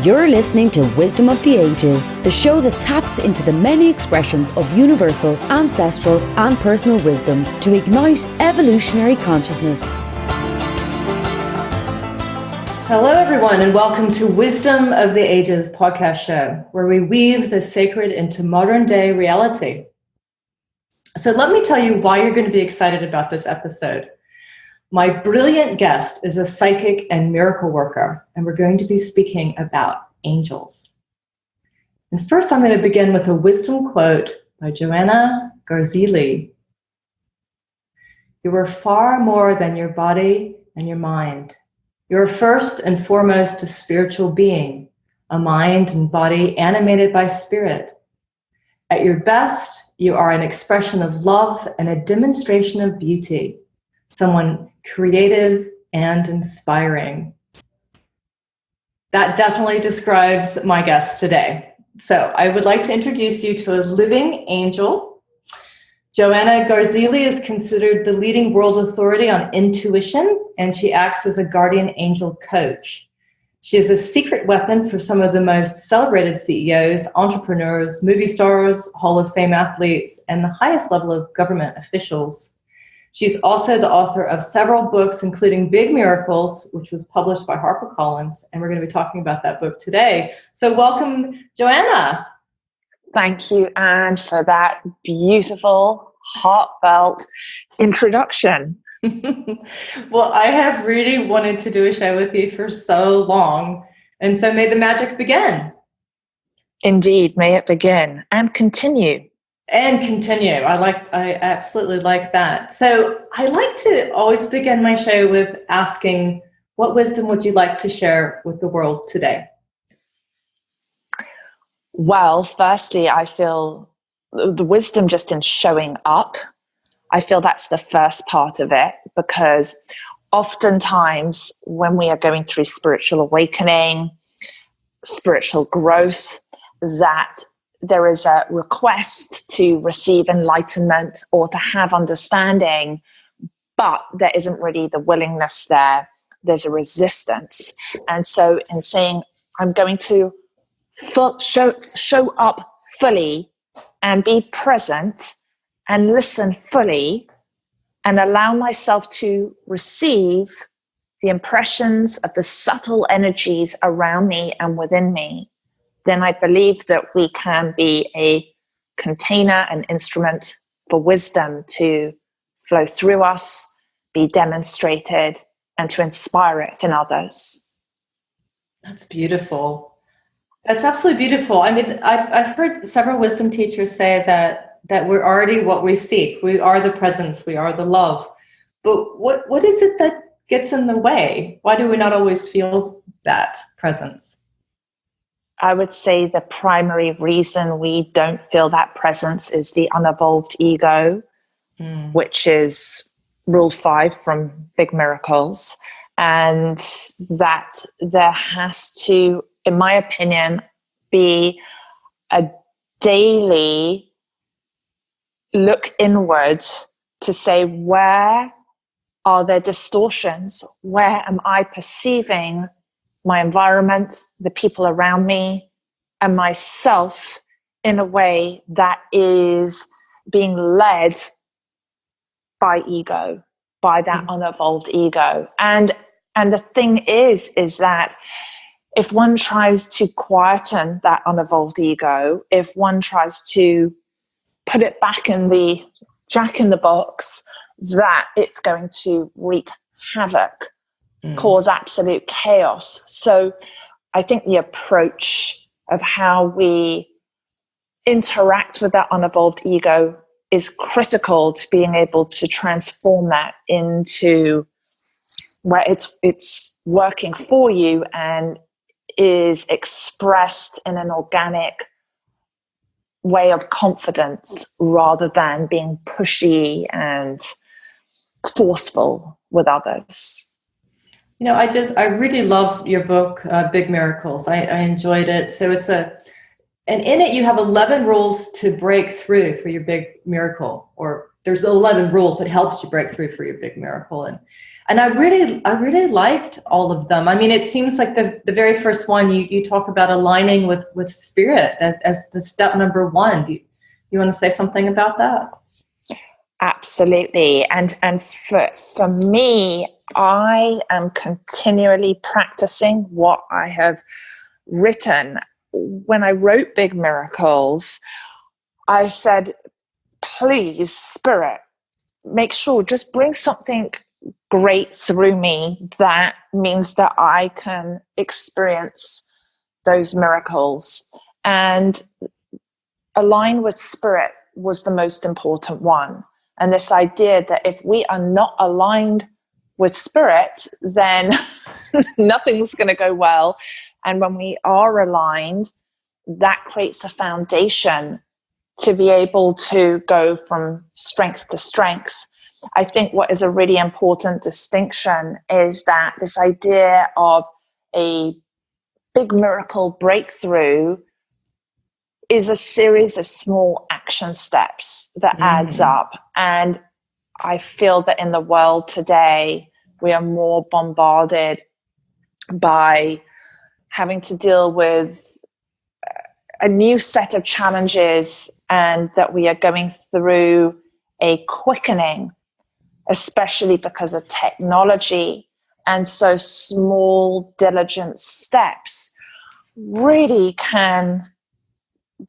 You're listening to Wisdom of the Ages, the show that taps into the many expressions of universal, ancestral, and personal wisdom to ignite evolutionary consciousness. Hello, everyone, and welcome to Wisdom of the Ages podcast show, where we weave the sacred into modern-day reality. So let me tell you why you're going to be excited about this episode. My brilliant guest is a psychic and miracle worker, and we're going to be speaking about angels. And first, I'm going to begin with a wisdom quote by Joanna Garzilli. You are far more than your body and your mind. You are first and foremost a spiritual being, a mind and body animated by spirit. At your best, you are an expression of love and a demonstration of beauty, someone creative and inspiring. That definitely describes my guest today. So I would like to introduce you to a living angel. Joanna Garzilli is considered the leading world authority on intuition, and she acts as a guardian angel coach. She is a secret weapon for some of the most celebrated CEOs, entrepreneurs, movie stars, Hall of Fame athletes, and the highest level of government officials. She's also the author of several books, including Big Miracles, which was published by HarperCollins, and we're going to be talking about that book today. So welcome, Joanna. Thank you, Anne, for that beautiful, heartfelt introduction. Well, I have really wanted to do a show with you for so long, and so may the magic begin. Indeed, may it begin and continue. And continue. I absolutely like that. So I like to always begin my show with asking, what wisdom would you like to share with the world today? Well, firstly, I feel the wisdom just in showing up. I feel that's the first part of it, because oftentimes when we are going through spiritual awakening, spiritual growth, that there is a request to receive enlightenment or to have understanding, but there isn't really the willingness there. There's a resistance. And so in saying, I'm going to show up fully and be present and listen fully and allow myself to receive the impressions of the subtle energies around me and within me, then I believe that we can be a container, an instrument for wisdom to flow through us, be demonstrated, and to inspire it in others. That's beautiful. That's absolutely beautiful. I mean, I've heard several wisdom teachers say that we're already what we seek. We are the presence. We are the love. But what is it that gets in the way? Why do we not always feel that presence? I would say the primary reason we don't feel that presence is the unevolved ego, which is rule 5 from Big Miracles. And that there has to, in my opinion, be a daily look inward to say, where are there distortions? Where am I perceiving my environment, the people around me, and myself in a way that is being led by ego, by that unevolved ego. And the thing is that if one tries to quieten that unevolved ego, if one tries to put it back in the jack in the box, that it's going to wreak havoc, cause absolute chaos. So I think the approach of how we interact with that unevolved ego is critical to being able to transform that into where it's working for you and is expressed in an organic way of confidence rather than being pushy and forceful with others. You know, I really love your book, Big Miracles. I enjoyed it. So and in it you have 11 rules to break through for your big miracle, or there's 11 rules that helps you break through for your big miracle. And I really liked all of them. I mean, it seems like the very first one you talk about aligning with spirit as the step number one. Do you want to say something about that? Absolutely. And for me, I am continually practicing what I have written. When I wrote Big Miracles, I said, please, Spirit, make sure, just bring something great through me that means that I can experience those miracles. And align with Spirit was the most important one. And this idea that if we are not aligned with Spirit, then nothing's going to go well. And when we are aligned, that creates a foundation to be able to go from strength to strength. I think what is a really important distinction is that this idea of a big miracle breakthrough is a series of small action steps that adds up. And I feel that in the world today, we are more bombarded by having to deal with a new set of challenges, and that we are going through a quickening, especially because of technology. And so small, diligent steps really can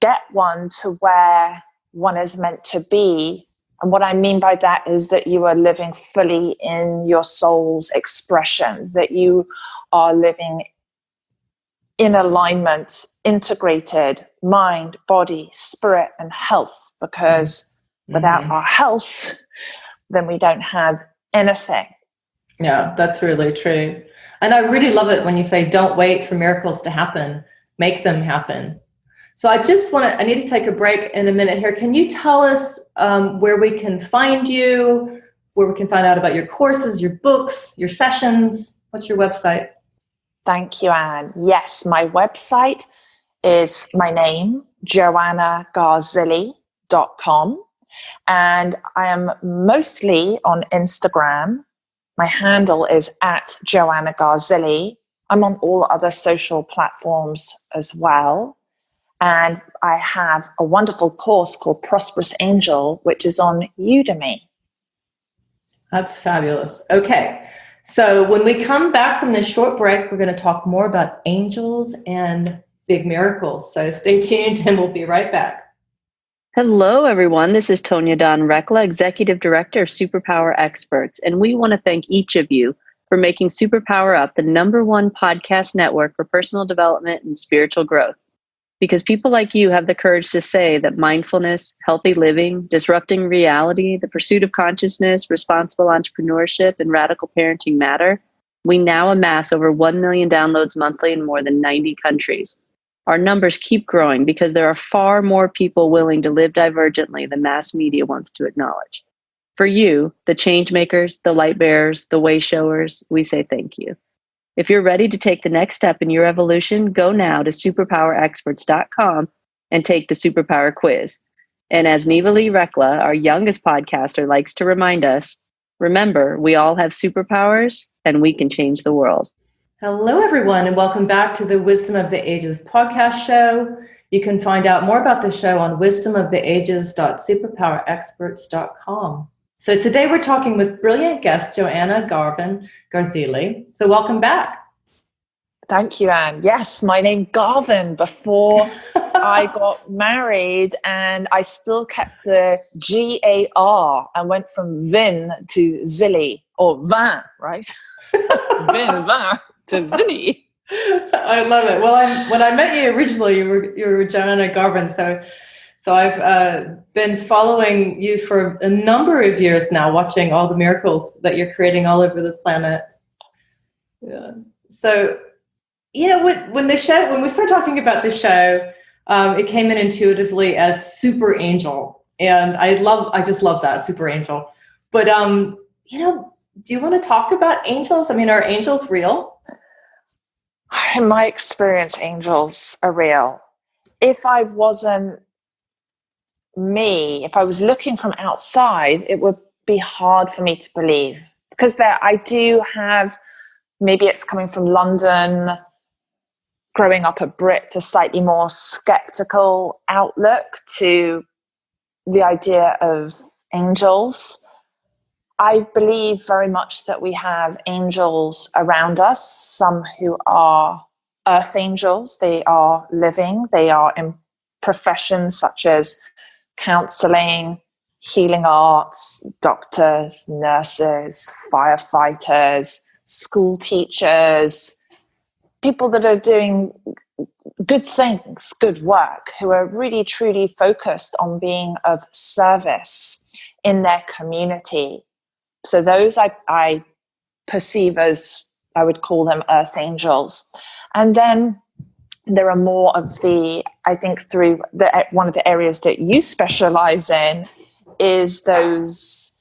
get one to where one is meant to be. And what I mean by that is that you are living fully in your soul's expression, that you are living in alignment, integrated mind, body, spirit, and health, because without our health, then we don't have anything. Yeah, that's really true. And I really love it when you say, don't wait for miracles to happen, make them happen. So I need to take a break in a minute here. Can you tell us where we can find you, where we can find out about your courses, your books, your sessions? What's your website? Thank you, Anne. Yes, my website is my name, joannagarzilli.com. And I am mostly on Instagram. My handle is at Joanna Garzilli. I'm on all other social platforms as well. And I have a wonderful course called Prosperous Angel, which is on Udemy. That's fabulous. Okay. So when we come back from this short break, we're going to talk more about angels and big miracles. So stay tuned and we'll be right back. Hello, everyone. This is Tonya Don Rekla, Executive Director of Superpower Experts. And we want to thank each of you for making Superpower Up the #1 podcast network for personal development and spiritual growth. Because people like you have the courage to say that mindfulness, healthy living, disrupting reality, the pursuit of consciousness, responsible entrepreneurship, and radical parenting matter, we now amass over 1 million downloads monthly in more than 90 countries. Our numbers keep growing because there are far more people willing to live divergently than mass media wants to acknowledge. For you, the change makers, the light bearers, the way showers, we say thank you. If you're ready to take the next step in your evolution, go now to superpowerexperts.com and take the Superpower Quiz. And as Neva Lee Rekla, our youngest podcaster, likes to remind us, remember, we all have superpowers and we can change the world. Hello, everyone, and welcome back to the Wisdom of the Ages podcast show. You can find out more about the show on wisdomoftheages.superpowerexperts.com. So today we're talking with brilliant guest Joanna Garzilli. So welcome back. Thank you, Anne. Yes, my name Garvin before I got married, and I still kept the G-A-R and went from Vin to Zilli, or Vin, right? Vin to Zilli. I love it. Well, when I met you originally, you were Joanna Garvin. So I've been following you for a number of years now, watching all the miracles that you're creating all over the planet. Yeah. So, when we started talking about the show, it came in intuitively as super angel, and I just love that, super angel. But do you want to talk about angels? I mean, are angels real? In my experience, angels are real. If I wasn't me, if I was looking from outside, it would be hard for me to believe, because I do have, maybe it's coming from London, growing up a Brit, a slightly more skeptical outlook to the idea of angels. I believe very much that we have angels around us, some who are earth angels. They are living, they are in professions such as counseling, healing arts, doctors, nurses, firefighters, school teachers, people that are doing good things, good work, who are really truly focused on being of service in their community. So those I perceive as, I would call them earth angels. And then there are more of the, I think through one of the areas that you specialize in is those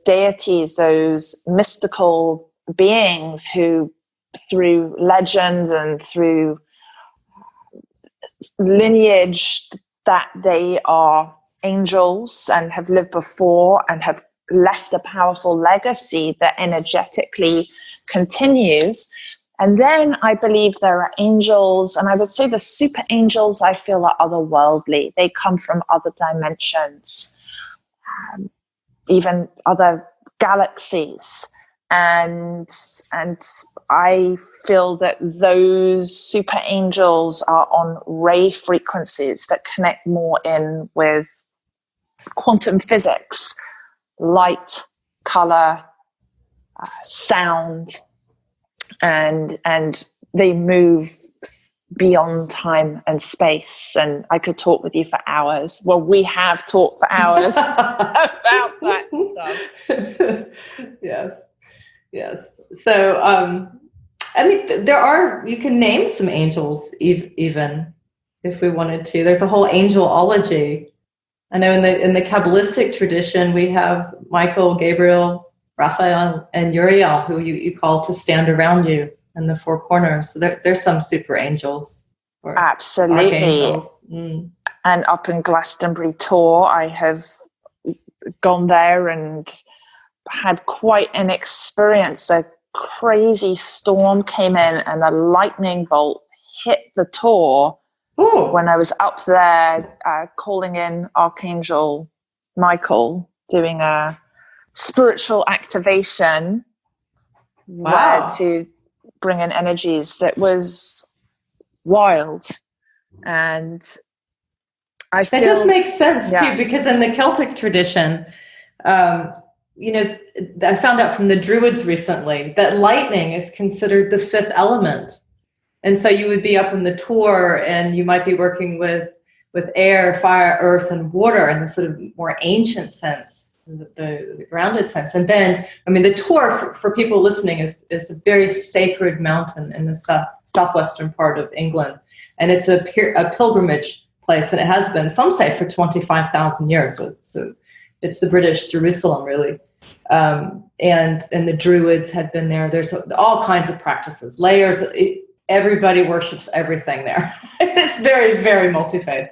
deities, those mystical beings who, through legend and through lineage, that they are angels and have lived before and have left a powerful legacy that energetically continues. And then I believe there are angels, and I would say the super angels I feel are otherworldly. They come from other dimensions, even other galaxies. And I feel that those super angels are on ray frequencies that connect more in with quantum physics, light, color, sound, and they move beyond time and space. And I could talk with you for hours. Well, we have talked for hours about that stuff. Yes. So, I mean, you can name some angels even if we wanted to. There's a whole angelology. I know in the Kabbalistic tradition, we have Michael, Gabriel, Raphael, and Uriel, who you call to stand around you in the four corners. So there's some super angels. Absolutely. Archangels. And up in Glastonbury Tor, I have gone there and had quite an experience. A crazy storm came in and a lightning bolt hit the Tor. Ooh. When I was up there calling in Archangel Michael, doing a spiritual activation. Wow. To bring in energies. That was wild. And I feel that does make sense yes. too, because in the Celtic tradition, I found out from the Druids recently that lightning is considered the fifth element. And so you would be up in the Tor and you might be working with air, fire, earth, and water in the sort of more ancient sense, the grounded sense. And then, I mean, the Tor, for people listening, is a very sacred mountain in the southwestern part of England. And it's a pilgrimage place, and it has been, some say, for 25,000 years. So it's the British Jerusalem, really. And the Druids had been there. There's all kinds of practices, layers. Everybody worships everything there. It's very, very multi-faith.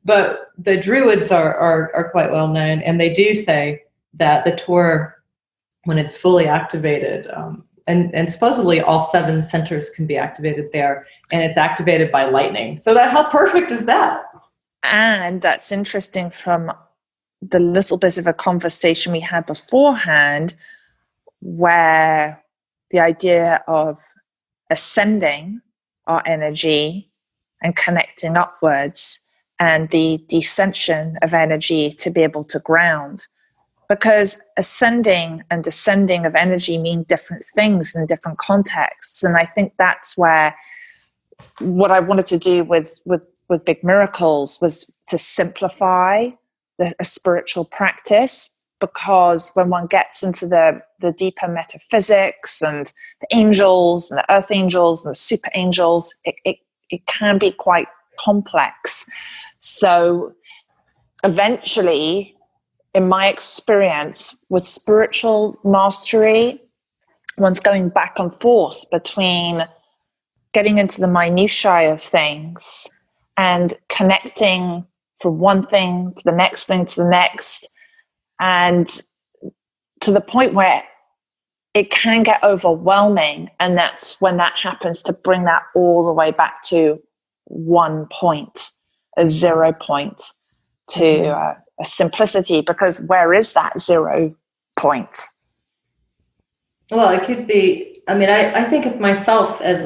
But the Druids are quite well known, and they do say that the Tor, when it's fully activated, and supposedly all 7 centers can be activated there, and it's activated by lightning. So how perfect is that? And that's interesting from the little bit of a conversation we had beforehand, where the idea of ascending our energy and connecting upwards, and the descension of energy to be able to ground. Because ascending and descending of energy mean different things in different contexts. And I think that's where what I wanted to do with Big Miracles was to simplify a spiritual practice. Because when one gets into the deeper metaphysics and the angels and the earth angels and the super angels, it can be quite complex. So eventually, in my experience with spiritual mastery, one's going back and forth between getting into the minutiae of things and connecting from one thing to the next thing to the next, and to the point where it can get overwhelming. And that's when that happens, to bring that all the way back to one point, a 0 point, to a simplicity, because where is that 0 point? Well, it could be, I mean, I think of myself as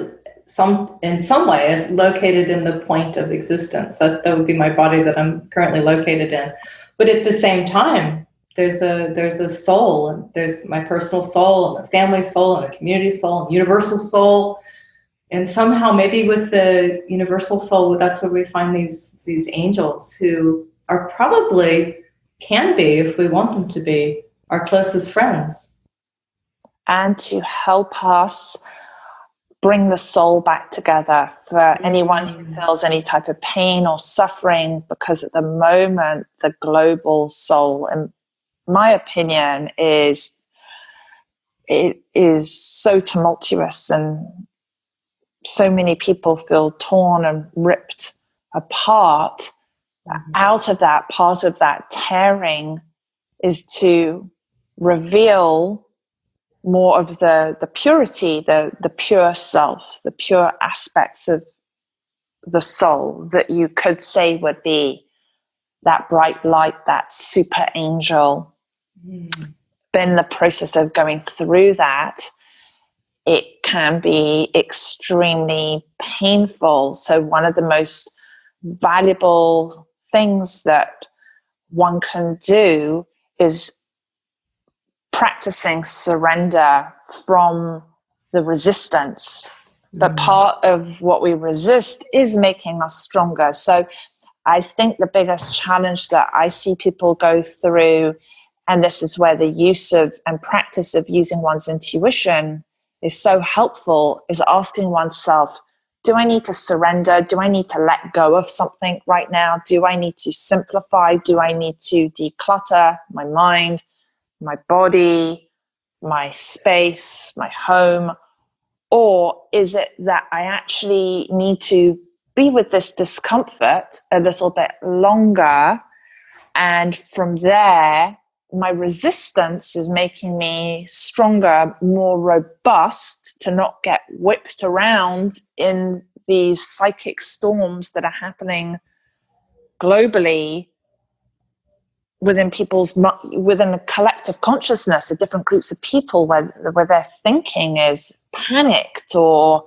in some way as located in the point of existence. That would be my body that I'm currently located in. But at the same time, there's a soul, and there's my personal soul, and a family soul, and a community soul, and universal soul. And somehow, maybe with the universal soul, that's where we find these angels who are probably, can be, if we want them to be, our closest friends. And to help us bring the soul back together for anyone who feels any type of pain or suffering, because at the moment, the global soul, in my opinion, is so tumultuous, and so many people feel torn and ripped apart. Out of that, part of that tearing is to reveal more of the purity, the pure self, the pure aspects of the soul that you could say would be that bright light, that super angel. But in the process of going through that, it can be extremely painful. So one of the most valuable things that one can do is practicing surrender from the resistance. But part of what we resist is making us stronger. So I think the biggest challenge that I see people go through, and this is where the use of and practice of using one's intuition is so helpful, is asking oneself, do I need to surrender? Do I need to let go of something right now? Do I need to simplify? Do I need to declutter my mind, my body, my space, my home? Or is it that I actually need to be with this discomfort a little bit longer, and from there, my resistance is making me stronger, more robust, to not get whipped around in these psychic storms that are happening globally within a collective consciousness of different groups of people, where their thinking is panicked or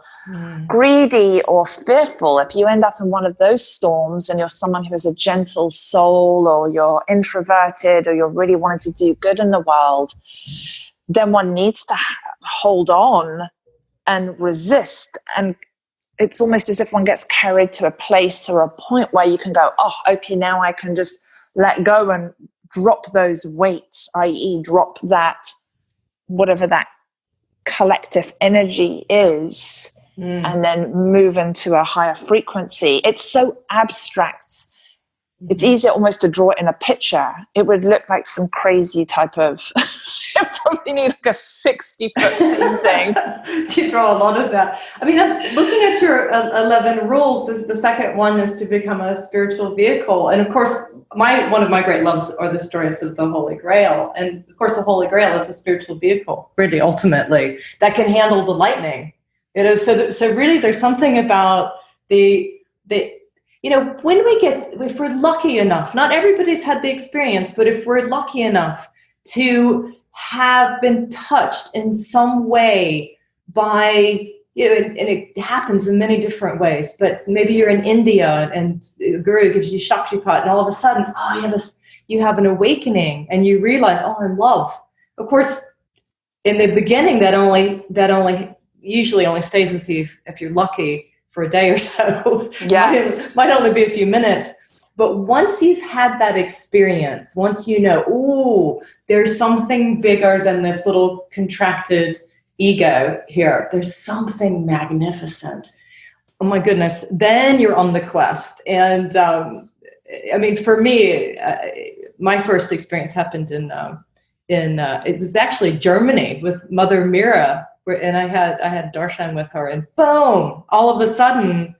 greedy or fearful. If you end up in one of those storms and you're someone who has a gentle soul, or you're introverted, or you're really wanting to do good in the world, then one needs to hold on and resist. And it's almost as if one gets carried to a place or a point where you can go, oh, okay, now I can just let go and drop those weights, i.e. drop that, whatever that collective energy is, and then move into a higher frequency. It's so abstract. It's easier almost to draw it in a picture. It would look like some crazy type of, you probably need like a 60-foot painting. You draw a lot of that. I mean, I'm looking at your 11 rules. The second one is to become a spiritual vehicle. And of course, one of my great loves are the stories of the Holy Grail. And of course, the Holy Grail is a spiritual vehicle, really, ultimately, that can handle the lightning. You know, so really, there's something about the you know, if we're lucky enough, not everybody's had the experience, but if we're lucky enough to have been touched in some way by, you know, and it happens in many different ways, but maybe you're in India and the guru gives you Shaktipat, and all of a sudden, you have an awakening and you realize, oh, I'm love. Of course, in the beginning, that usually only stays with you if you're lucky for a day or so. Yes. Might only be a few minutes. But once you've had that experience, once you know, ooh, there's something bigger than this little contracted ego here. There's something magnificent. Oh my goodness. Then you're on the quest. And I mean, for me, my first experience happened in it was actually Germany with Mother Mira, and I had darshan with her, and boom, all of a sudden,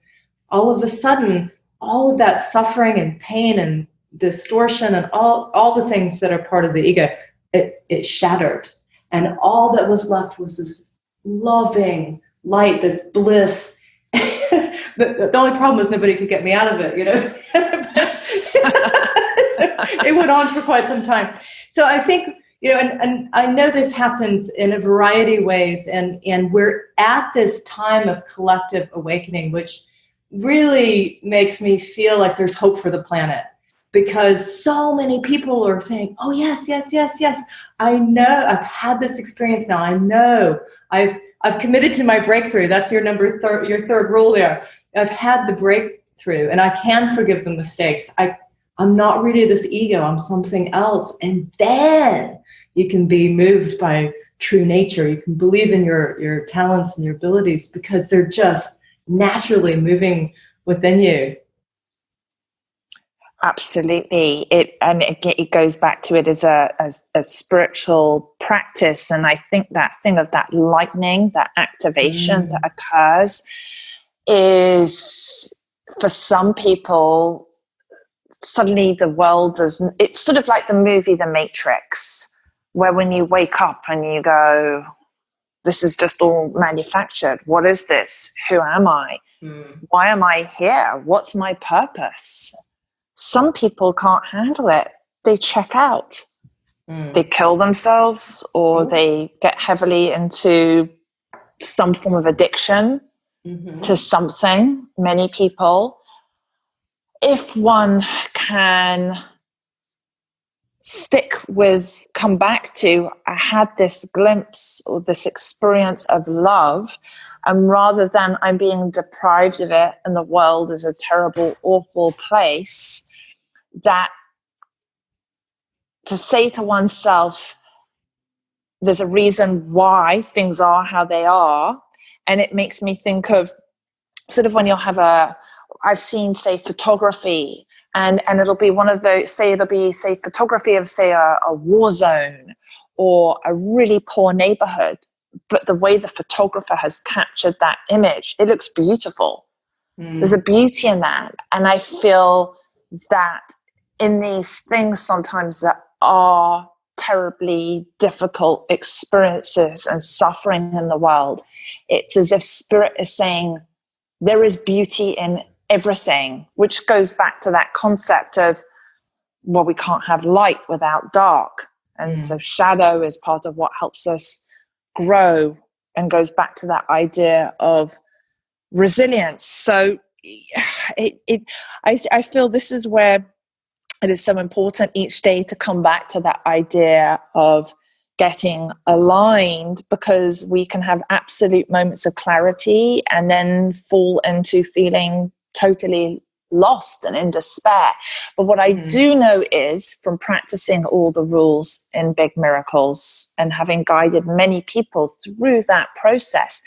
all of that suffering and pain and distortion and all the things that are part of the ego, it shattered. And all that was left was this loving light, this bliss. The only problem was nobody could get me out of it, you know. It went on for quite some time. So I think, you know, and I know this happens in a variety of ways, and we're at this time of collective awakening, which really makes me feel like there's hope for the planet, because so many people are saying, oh, yes, yes, yes, yes. I know, I've had this experience now. I know I've committed to my breakthrough. That's your your third rule there. I've had the breakthrough, and I can forgive the mistakes. I'm not really this ego. I'm something else. And then you can be moved by true nature. You can believe in your talents and your abilities, because they're just naturally moving within you. Absolutely. It goes back to it as a spiritual practice. And I think that thing of that lightning, that activation that occurs, is, for some people, suddenly the world doesn't, it's sort of like the movie The Matrix, where when you wake up and you go, this is just all manufactured. What is this? Who am I? Why am I here? What's my purpose? Some people can't handle it. They check out. They kill themselves, or they get heavily into some form of addiction to something. Many people. If one can come back to, I had this glimpse or this experience of love, and rather than I'm being deprived of it and the world is a terrible, awful place, that to say to oneself, there's a reason why things are how they are. And it makes me think of sort of when you'll have I've seen, say, photography, and it'll be one of those, say photography of, say, a war zone or a really poor neighborhood. But the way the photographer has captured that image, it looks beautiful. There's a beauty in that. And I feel that in these things sometimes that are terribly difficult experiences and suffering in the world, it's as if spirit is saying, there is beauty in everything, which goes back to that concept of, well, we can't have light without dark. And so shadow is part of what helps us grow, and goes back to that idea of resilience. So I feel this is where it is so important each day to come back to that idea of getting aligned, because we can have absolute moments of clarity and then fall into feeling totally lost and in despair. But what I do know is, from practicing all the rules in Big Miracles and having guided many people through that process,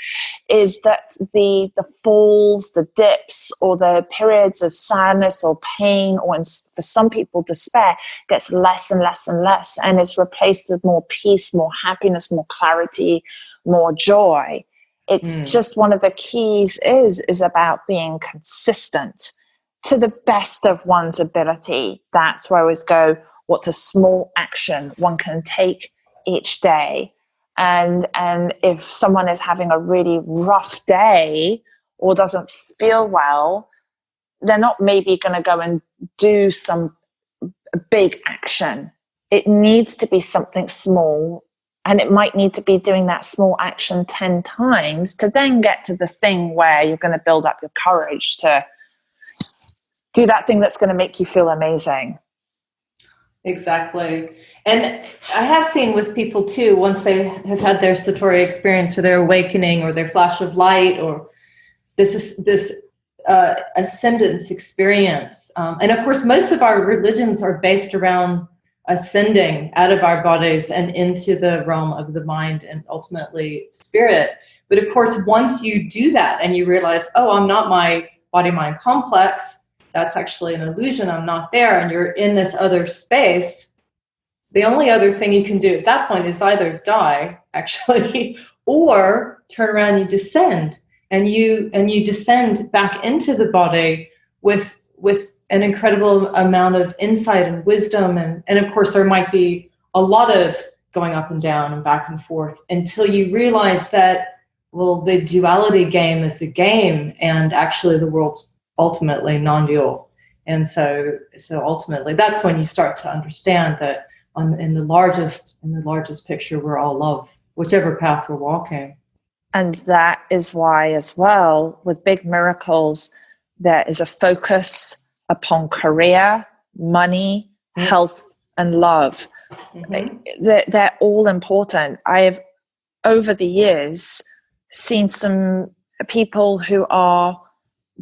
is that the falls, the dips, or the periods of sadness or pain, or for some people despair, gets less and less and less, and is replaced with more peace, more happiness, more clarity, more joy. It's just one of the keys is about being consistent to the best of one's ability. That's where I always go, what's a small action one can take each day? And if someone is having a really rough day or doesn't feel well, they're not maybe going to go and do some big action. It needs to be something small, and it might need to be doing that small action 10 times to then get to the thing where you're going to build up your courage to do that thing that's going to make you feel amazing. Exactly. And I have seen with people too, once they have had their Satori experience or their awakening or their flash of light or this ascendance experience. And of course, most of our religions are based around ascending out of our bodies and into the realm of the mind and ultimately spirit. But of course, once you do that and you realize, oh, I'm not my body-mind complex, that's actually an illusion, I'm not there, and you're in this other space, the only other thing you can do at that point is either die, actually, or turn around and you descend. And you descend back into the body with with an incredible amount of insight and wisdom. And of course, there might be a lot of going up and down and back and forth until you realize that, well, the duality game is a game, and actually the world's ultimately non-dual. And so ultimately, that's when you start to understand that in the largest picture, we're all love, whichever path we're walking. And that is why, as well, with Big Miracles, there is a focus upon career, money, health, and love. They're all important. I have, over the years, seen some people who are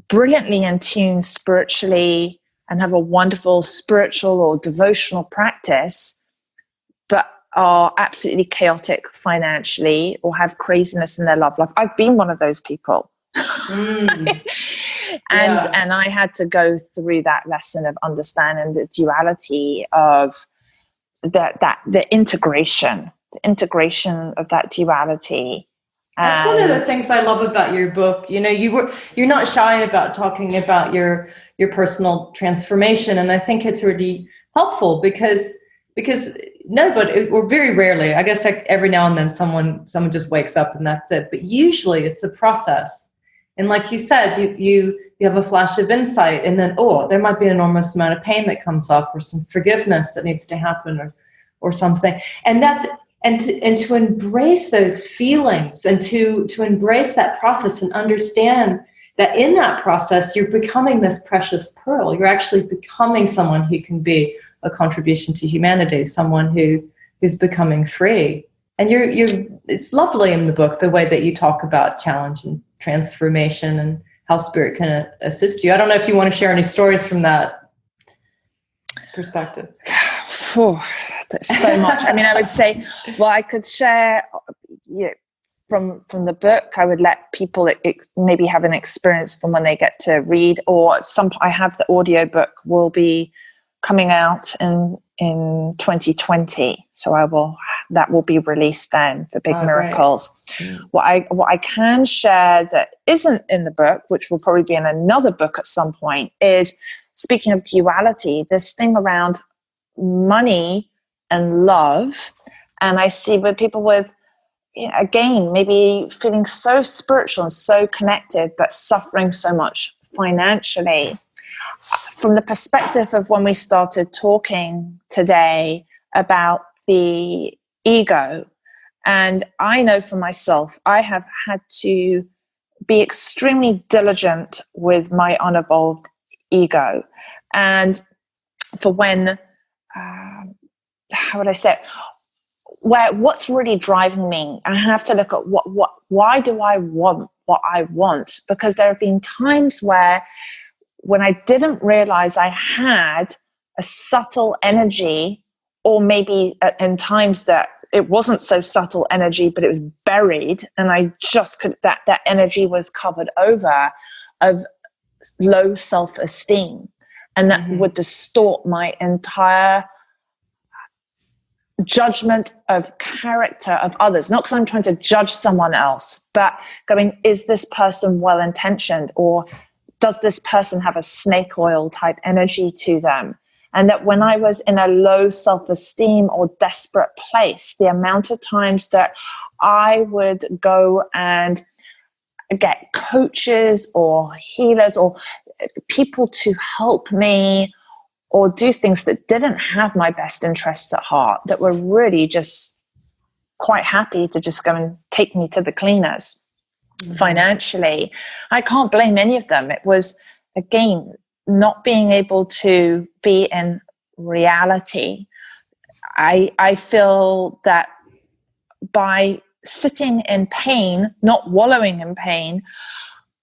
brilliantly in tune spiritually and have a wonderful spiritual or devotional practice, but are absolutely chaotic financially or have craziness in their love life. I've been one of those people. And I had to go through that lesson of understanding the duality of the integration of that duality. That's one of the things I love about your book. You know, you're not shy about talking about your personal transformation, and I think it's really helpful because nobody, or very rarely, I guess, like every now and then someone just wakes up and that's it. But usually it's a process. And like you said, you have a flash of insight, and then, there might be an enormous amount of pain that comes up, or some forgiveness that needs to happen, or something. And to embrace those feelings, and to embrace that process, and understand that in that process, you're becoming this precious pearl. You're actually becoming someone who can be a contribution to humanity, someone who is becoming free. And it's lovely in the book, the way that you talk about challenge and transformation and how spirit can assist you. I don't know if you want to share any stories from that perspective. That's so much. I mean, I would say, well, I could share from the book. I would let people maybe have an experience from when they get to read, or I have the audio book will be coming out in 2020, so that will be released then for Big Miracles. Right. What I can share that isn't in the book, which will probably be in another book at some point, is, speaking of duality, this thing around money and love. And I see with people with, again, maybe feeling so spiritual and so connected, but suffering so much financially. From the perspective of when we started talking today about the ego, and I know for myself, I have had to be extremely diligent with my unevolved ego. And for when, how would I say it? What's really driving me, I have to look at why do I want what I want? Because there have been times when I didn't realize I had a subtle energy, or maybe in times that it wasn't so subtle energy, but it was buried, and I just could, that energy was covered over, of low self-esteem, and that would distort my entire judgment of character of others. Not because I'm trying to judge someone else, but going, is this person well-intentioned, or does this person have a snake oil type energy to them? And that when I was in a low self-esteem or desperate place, the amount of times that I would go and get coaches or healers or people to help me, or do things that didn't have my best interests at heart, that were really just quite happy to just go and take me to the cleaners financially. I can't blame any of them. It was, again, not being able to be in reality. I feel that by sitting in pain, not wallowing in pain,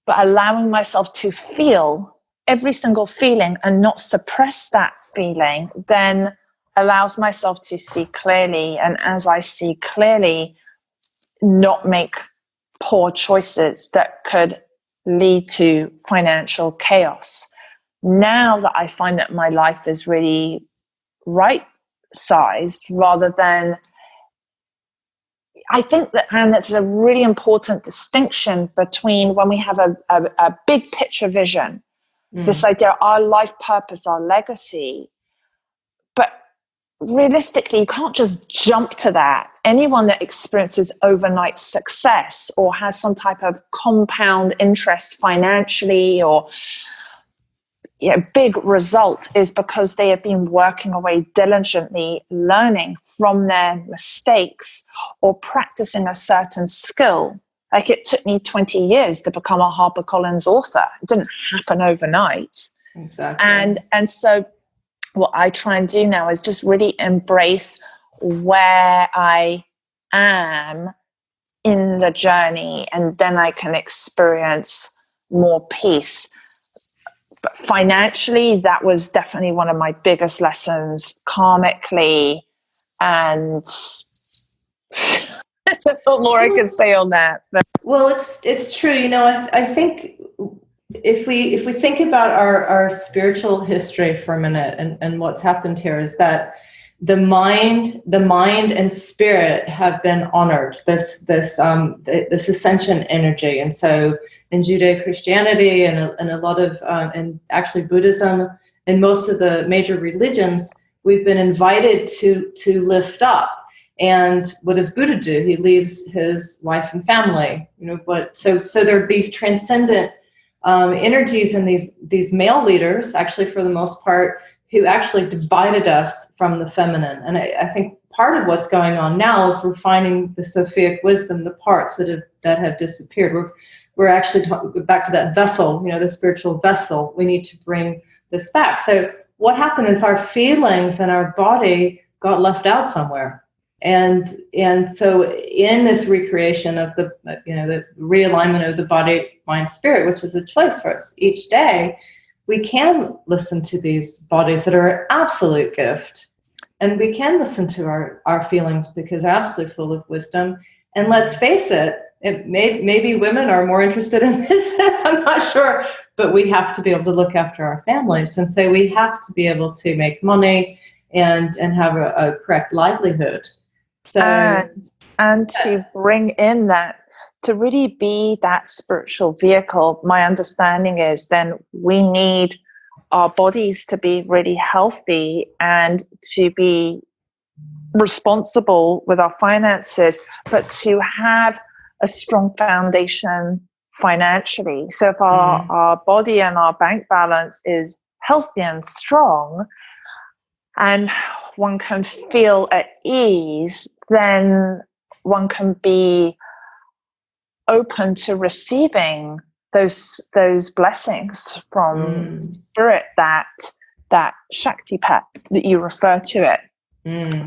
but allowing myself to feel every single feeling and not suppress that feeling, then allows myself to see clearly. And as I see clearly, not make poor choices that could lead to financial chaos. Now that I find that my life is really right-sized, rather than, I think that, and that's a really important distinction between when we have a big picture vision this idea, our life purpose, our legacy. But realistically, you can't just jump to that. Anyone that experiences overnight success or has some type of compound interest financially or big result is because they have been working away diligently, learning from their mistakes or practicing a certain skill. Like it took me 20 years to become a HarperCollins author. It didn't happen overnight. Exactly. And so what I try and do now is just really embrace where I am in the journey, and then I can experience more peace. But financially, that was definitely one of my biggest lessons, karmically, and there's a lot more I can say on that. But. Well, it's true. You know, I think if we think about our spiritual history for a minute, and what's happened here is that the mind and spirit have been honored, this ascension energy. And so in Judeo-Christianity and a lot of and actually Buddhism and most of the major religions, we've been invited to lift up. And what does Buddha do? He leaves his wife and family. You know, but so there are these transcendent energies and these male leaders, actually for the most part, who actually divided us from the feminine. And I think part of what's going on now is we're finding the Sophic wisdom, the parts that have disappeared. We're actually back to that vessel, you know, the spiritual vessel. We need to bring this back. So what happened is our feelings and our body got left out somewhere. And so in this recreation of the realignment of the body, mind, spirit, which is a choice for us each day, we can listen to these bodies that are an absolute gift. And we can listen to our feelings because they're absolutely full of wisdom. And let's face it, maybe women are more interested in this. I'm not sure. But we have to be able to look after our families. And so we have to be able to make money and have a correct livelihood. So, and to bring in that, to really be that spiritual vehicle, my understanding is then we need our bodies to be really healthy and to be responsible with our finances, but to have a strong foundation financially. So if our body and our bank balance is healthy and strong, and one can feel at ease, then one can be open to receiving those blessings from spirit, that Shaktipat that you refer to it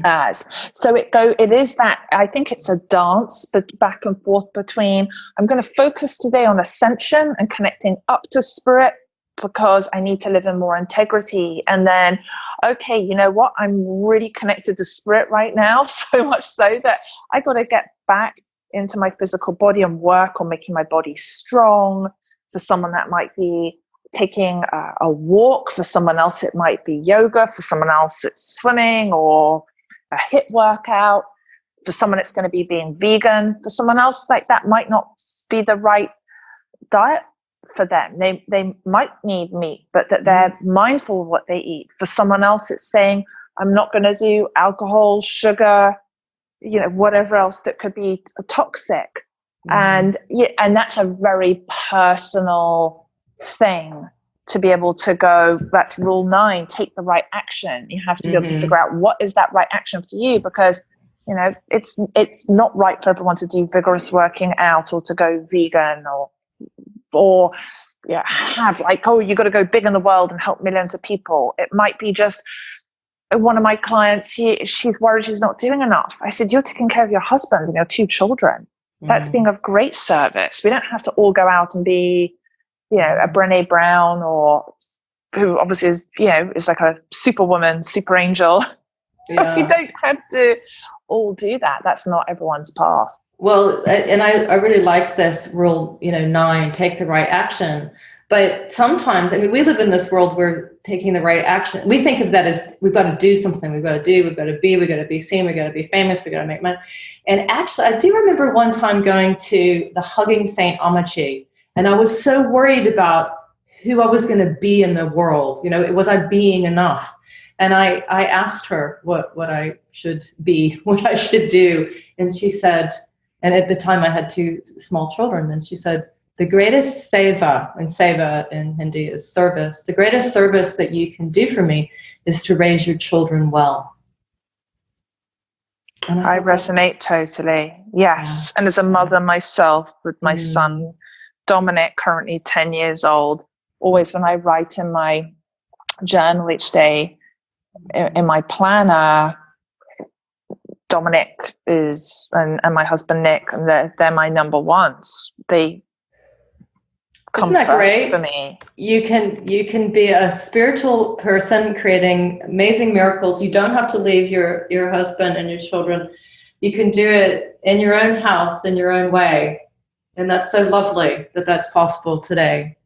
as. So it is that, I think it's a dance, but back and forth between, I'm going to focus today on ascension and connecting up to spirit because I need to live in more integrity. And then, okay, you know what? I'm really connected to spirit right now, so much so that I got to get back into my physical body and work on making my body strong. For someone that might be taking a walk, for someone else it might be yoga, for someone else it's swimming or a HIIT workout, for someone it's going to be being vegan, for someone else like that might not be the right diet for them. They might need meat, but that they're mindful of what they eat. For someone else it's saying, I'm not going to do alcohol, sugar, you know, whatever else that could be toxic. And that's a very personal thing to be able to go, that's rule 9, take the right action. You have to be able to figure out what is that right action for you, because, you know, it's not right for everyone to do vigorous working out or to go vegan or have like, oh, you got to go big in the world and help millions of people. It might be just one of my clients, she's worried she's not doing enough. I said, you're taking care of your husband and your 2 children. That's being of great service. We don't have to all go out and be, you know, a Brené Brown, or who obviously is, you know, is like a superwoman, super angel. Yeah. We don't have to all do that. That's not everyone's path. Well, and I really like this rule, 9, take the right action. But sometimes, I mean, we live in this world where taking the right action, we think of that as we've got to do something, we've got to do, we've got to be seen, we've got to be famous, we've got to make money. And actually, I do remember one time going to the Hugging St. Amachi, and I was so worried about who I was going to be in the world. Was I being enough? And I asked her what I should be, what I should do. And she said, and at the time I had 2 small children, and she said, the greatest seva, and seva in Hindi is service, the greatest service that you can do for me is to raise your children well. And I resonate totally. Yes. Yeah. And as a mother myself with my son, Dominic, currently 10 years old, always when I write in my journal each day, in my planner, Dominic is, and my husband Nick, and they're my number ones. They come Isn't that first great? For me. You can be a spiritual person creating amazing miracles. You don't have to leave your husband and your children. You can do it in your own house, in your own way. And that's so lovely that that's possible today.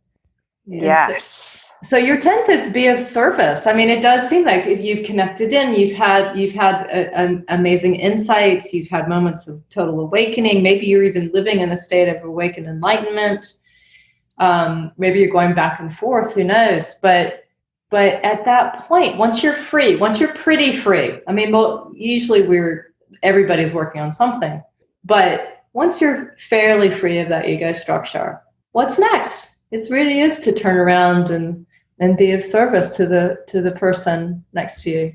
Yes. So your 10th is be of service. I mean, it does seem like if you've connected in, you've had amazing insights. You've had moments of total awakening. Maybe you're even living in a state of awakened enlightenment. Maybe you're going back and forth. Who knows? But at that point, once you're free, once you're pretty free. I mean, usually everybody's working on something, but once you're fairly free of that ego structure, what's next? It really is to turn around and be of service to the person next to you.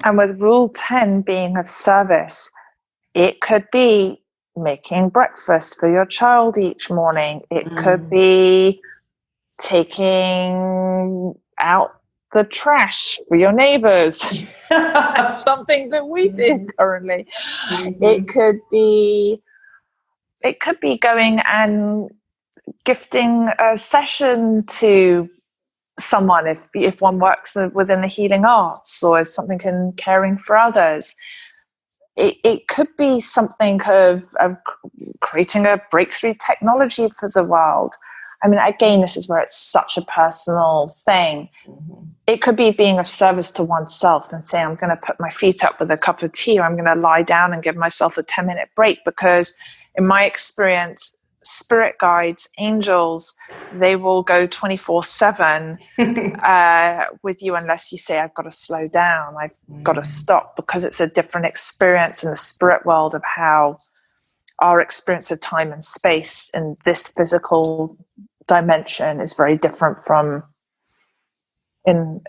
And with rule 10 being of service, it could be making breakfast for your child each morning. It could be taking out the trash for your neighbors. That's something that we do currently. It could be going and gifting a session to someone if one works within the healing arts, or as something in caring for others. It could be something of creating a breakthrough technology for the world. I mean, again, this is where it's such a personal thing. It could be being of service to oneself and saying, I'm going to put my feet up with a cup of tea, or I'm going to lie down and give myself a 10-minute break, because in my experience, spirit guides, angels, they will go 24/7 with you unless you say, I've got to slow down, I've got to stop, because it's a different experience in the spirit world of how our experience of time and space in this physical dimension is very different from in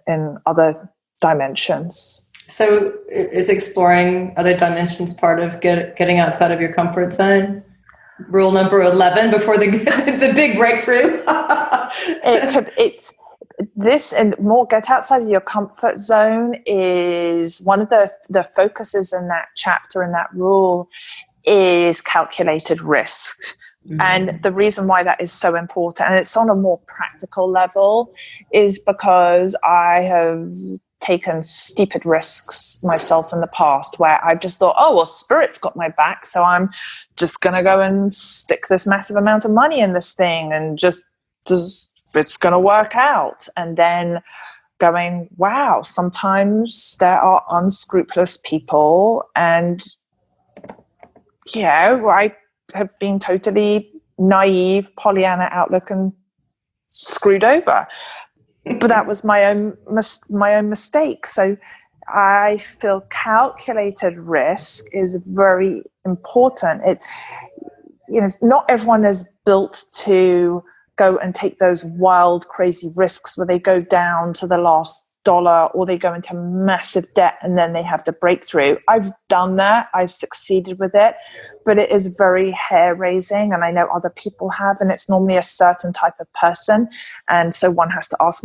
other dimensions. So is exploring other dimensions part of getting outside of your comfort zone? Rule number 11 before the big breakthrough. It's this, and more get outside of your comfort zone is one of the focuses in that chapter, in that rule, is calculated risk. And the reason why that is so important, and it's on a more practical level, is because I have taken stupid risks myself in the past where I've just thought, oh, well, spirit's got my back, so I'm just going to go and stick this massive amount of money in this thing and just it's going to work out. And then going, wow, sometimes there are unscrupulous people, and I have been totally naive, Pollyanna outlook, and screwed over. But that was my own mistake. So I feel calculated risk is very important. Not everyone is built to go and take those wild, crazy risks where they go down to the last dollar, or they go into massive debt and then they have the breakthrough. I've done that. I've succeeded with it, but it is very hair-raising, and I know other people have, and it's normally a certain type of person. And so one has to ask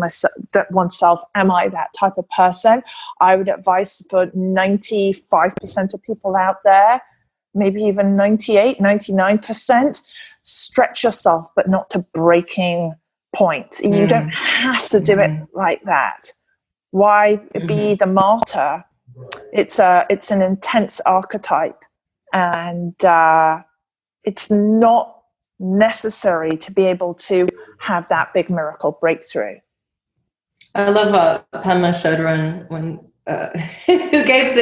oneself, am I that type of person? I would advise for 95% of people out there, maybe even 98, 99%, stretch yourself, but not to breaking point. You don't have to do it like that. Why be the martyr? It's an intense archetype, and it's not necessary to be able to have that big miracle breakthrough. I love Pema Chodron who gave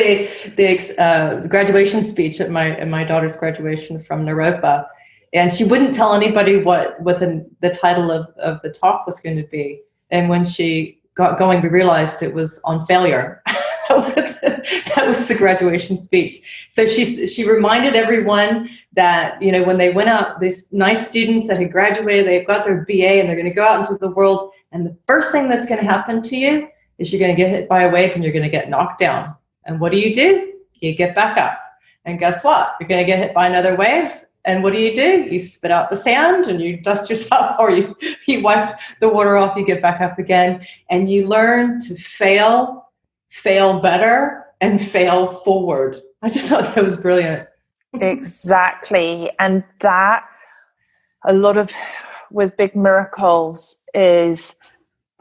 the graduation speech at my daughter's graduation from Naropa, And she wouldn't tell anybody what the title of the talk was going to be. And when she got going, we realized it was on failure. That was the graduation speech. So she reminded everyone that, you know, when they went out, these nice students that had graduated, they've got their BA and they're going to go out into the world. And the first thing that's going to happen to you is you're going to get hit by a wave and you're going to get knocked down. And what do? You get back up. And guess what? You're going to get hit by another wave. And what do? You spit out the sand and you dust yourself, or you wipe the water off, you get back up again. And you learn to fail better, and fail forward. I just thought that was brilliant. Exactly. And that, a lot of, with Big Miracles, is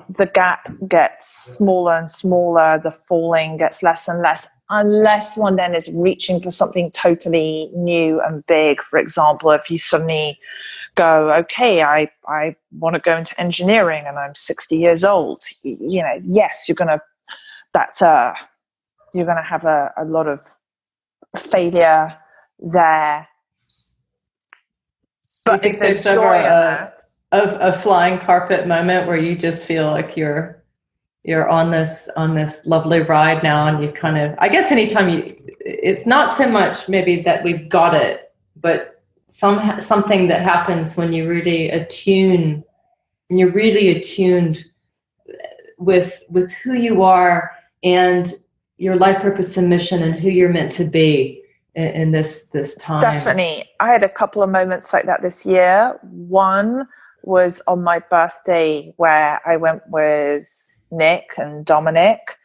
the gap gets smaller and smaller, the falling gets less and less, unless one then is reaching for something totally new and big. For example, if you suddenly go, okay, I want to go into engineering and I'm 60 years old, you know, yes, you're going to have a lot of failure there. But if there's joy in that, a flying carpet moment where you just feel like you're on this lovely ride now, and you kind of, I guess anytime it's not so much maybe that we've got it, but something that happens when you're really attuned with who you are and your life purpose and mission and who you're meant to be in this time. Definitely. I had a couple of moments like that this year. One was on my birthday, where I went with Nick and Dominic,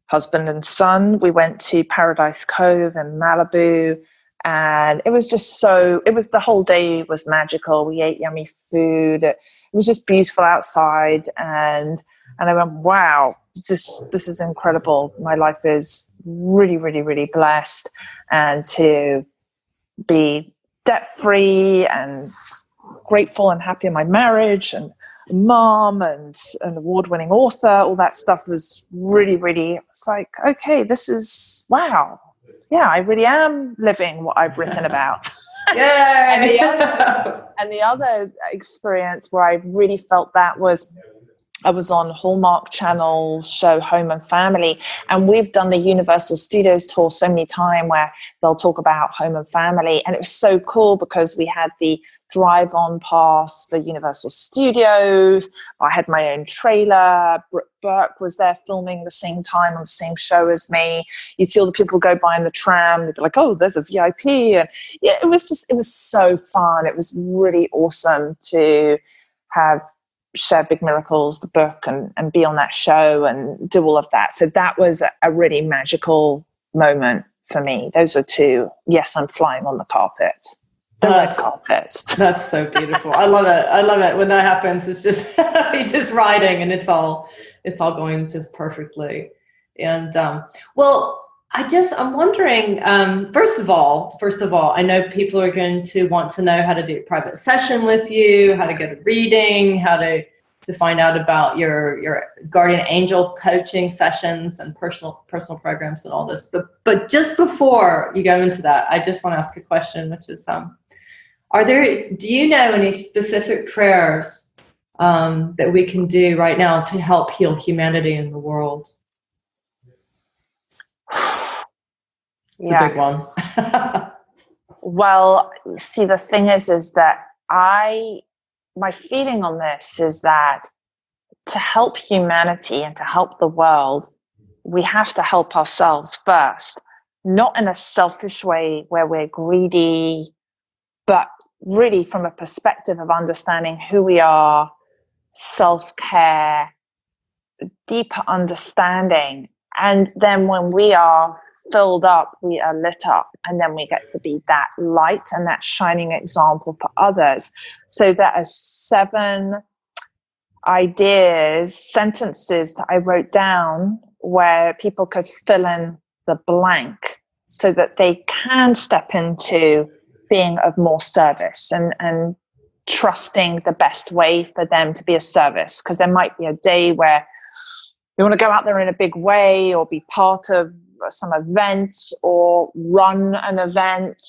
husband and son. We went to Paradise Cove in Malibu, and it was just the whole day was magical. We ate yummy food. It was just beautiful outside, and I went, wow, this is incredible. My life is really, really, really blessed, and to be debt-free and grateful and happy in my marriage, and mom and an award-winning author, all that stuff was really, really, it's like, okay, this is, wow. Yeah, I really am living what I've written about. Yeah. And the other experience where I really felt that was, I was on Hallmark Channel's show Home and Family, and we've done the Universal Studios tour so many times where they'll talk about home and family, and it was so cool because we had the drive-on pass for Universal Studios. I had my own trailer. Brooke Burke was there filming the same time on the same show as me. You'd see all the people go by in the tram. They'd be like, oh, there's a VIP. And yeah, it was so fun. It was really awesome to have share Big Miracles, the book, and be on that show and do all of that. So that was a really magical moment for me. Those are two. Yes, I'm flying on the carpet. The red carpet. That's so beautiful. I love it when that happens. It's just you're just riding, and it's all going just perfectly. And well, I'm wondering, first of all, I know people are going to want to know how to do a private session with you, how to get a reading, how to find out about your guardian angel coaching sessions and personal programs and all this. But just before you go into that, I just want to ask a question, which is, do you know any specific prayers that we can do right now to help heal humanity in the world? It's a big one. Well, see, the thing is that my feeling on this is that to help humanity and to help the world, we have to help ourselves first, not in a selfish way where we're greedy, but really from a perspective of understanding who we are, self-care, deeper understanding. And then when we are filled up, we are lit up, and then we get to be that light and that shining example for others. So there are 7 sentences that I wrote down where people could fill in the blank so that they can step into being of more service and trusting the best way for them to be of service. Because there might be a day where you want to go out there in a big way, or be part of some event, or run an event,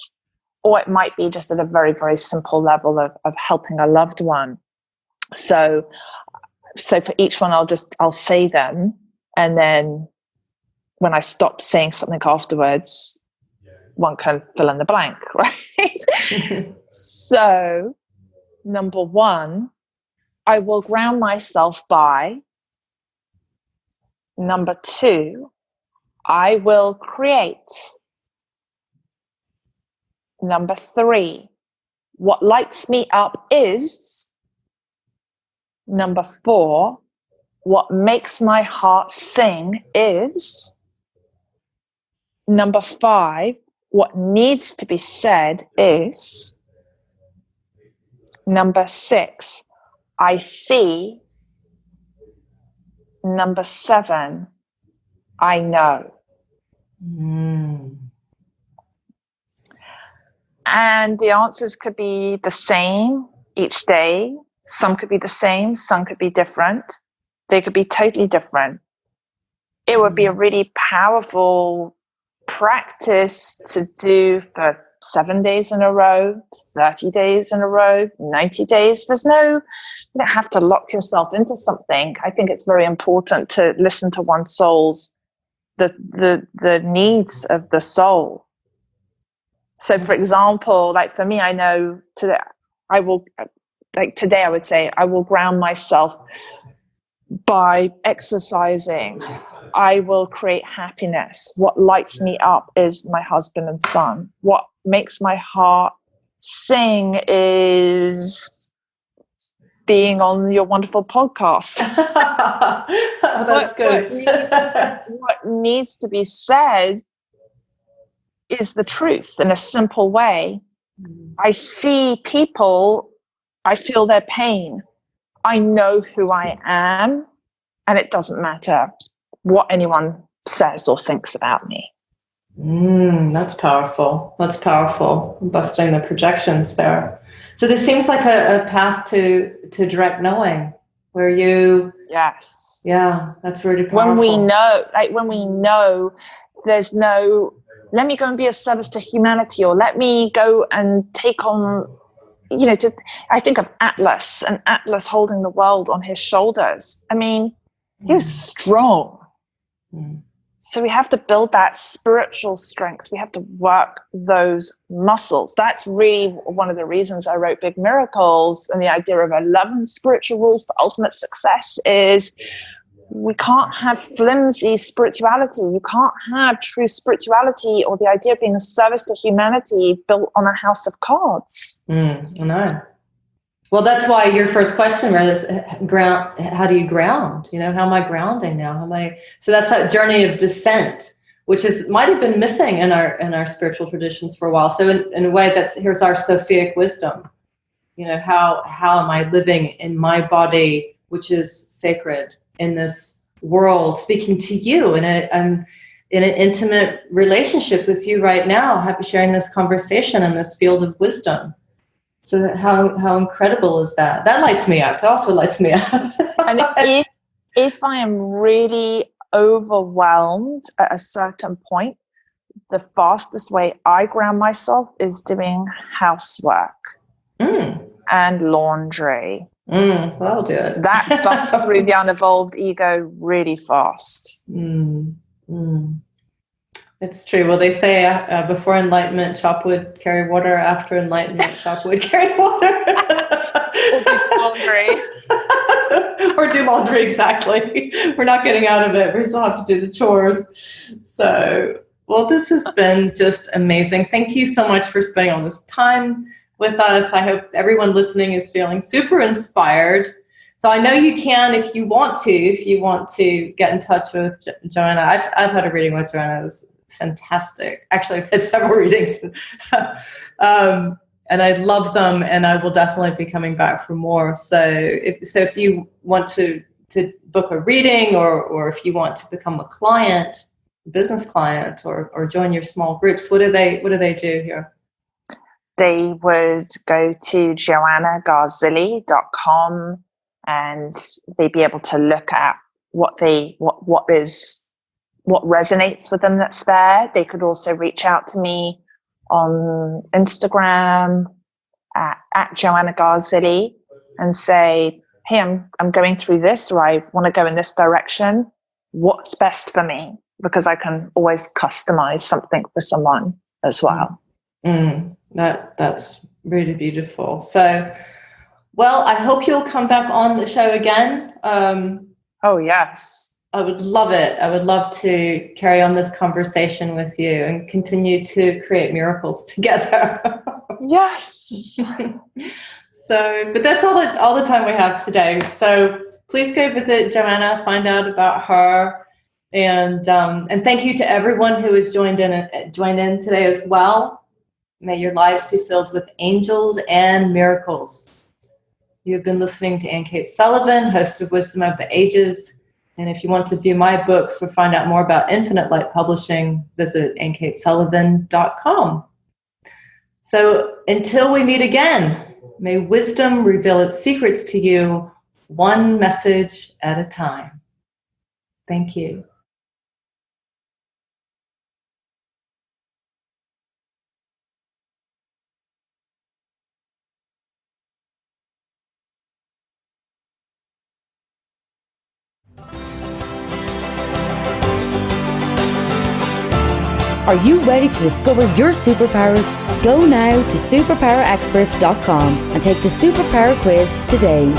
or it might be just at a very, very simple level of helping a loved one. So for each one, I'll say them, and then when I stop saying something afterwards, one can fill in the blank, right? So, number one, I will ground myself by. Number two, I will create. Number three, what lights me up is. Number four, what makes my heart sing is. Number five, what needs to be said is. Number six, I see. Number seven, I know. And the answers could be the same each day. Some could be the same, some could be different. They could be totally different. It would be a really powerful practice to do for 7 days in a row, 30 days in a row, 90 days. You don't have to lock yourself into something. I think it's very important to listen to one's soul's, the needs of the soul. So for example, like for me, I know today I would say I will ground myself by exercising. I will create happiness. What lights me up is my husband and son. What makes my heart sing is being on your wonderful podcast. Oh, that's good. What needs to be said is the truth in a simple way. I see people, I feel their pain. I know who I am, and it doesn't matter what anyone says or thinks about me. That's powerful. That's powerful. Busting the projections there. So this seems like a path to direct knowing, where you. Yes. Yeah, that's really powerful. When we know there's no, let me go and be of service to humanity, or let me go and take on, I think of Atlas, and Atlas holding the world on his shoulders. I mean, he was strong. So we have to build that spiritual strength. We have to work those muscles. That's really one of the reasons I wrote Big Miracles, and the idea of 11 spiritual rules for ultimate success is we can't have flimsy spirituality. You can't have true spirituality or the idea of being of service to humanity built on a house of cards. I know. Well, that's why your first question, right, is ground. How do you ground? How am I grounding now? So that's that journey of descent, which might have been missing in our spiritual traditions for a while. So in a way, here's our Sophic wisdom. How am I living in my body, which is sacred, in this world, speaking to you, and I'm in an intimate relationship with you right now, sharing this conversation in this field of wisdom. So how incredible is that? That lights me up. It also lights me up. And if I am really overwhelmed at a certain point, the fastest way I ground myself is doing housework and laundry. That'll do it. That busts through the unevolved ego really fast. It's true. Well, they say before enlightenment, chop wood, carry water. After enlightenment, chop wood, carry water. Or do laundry. Or do laundry, exactly. We're not getting out of it. We still have to do the chores. So, well, this has been just amazing. Thank you so much for spending all this time with us. I hope everyone listening is feeling super inspired. So I know you can, if you want to get in touch with Joanna. I've had a reading with Joanna. It was fantastic. Actually, I've had several readings. And I love them, and I will definitely be coming back for more. So if you want to book a reading, or if you want to become a client, business client, or join your small groups, what do they do here? They would go to joannagarzilli.com, and they'd be able to look at what resonates with them that's there. They could also reach out to me on Instagram at Joanna Garzilli and say, hey, I'm going through this, or I want to go in this direction. What's best for me? Because I can always customize something for someone as well. That's really beautiful. So, well, I hope you'll come back on the show again. Oh, yes. I would love it. I would love to carry on this conversation with you and continue to create miracles together. Yes. So, but that's all the time we have today. So please go visit Joanna, find out about her, and thank you to everyone who has joined in today as well. May your lives be filled with angels and miracles. You have been listening to Ayn Cates Sullivan, host of Wisdom of the Ages. And if you want to view my books or find out more about Infinite Light Publishing, visit AynCatesSullivan.com. So until we meet again, may wisdom reveal its secrets to you, one message at a time. Thank you. Are you ready to discover your superpowers? Go now to superpowerexperts.com and take the superpower quiz today.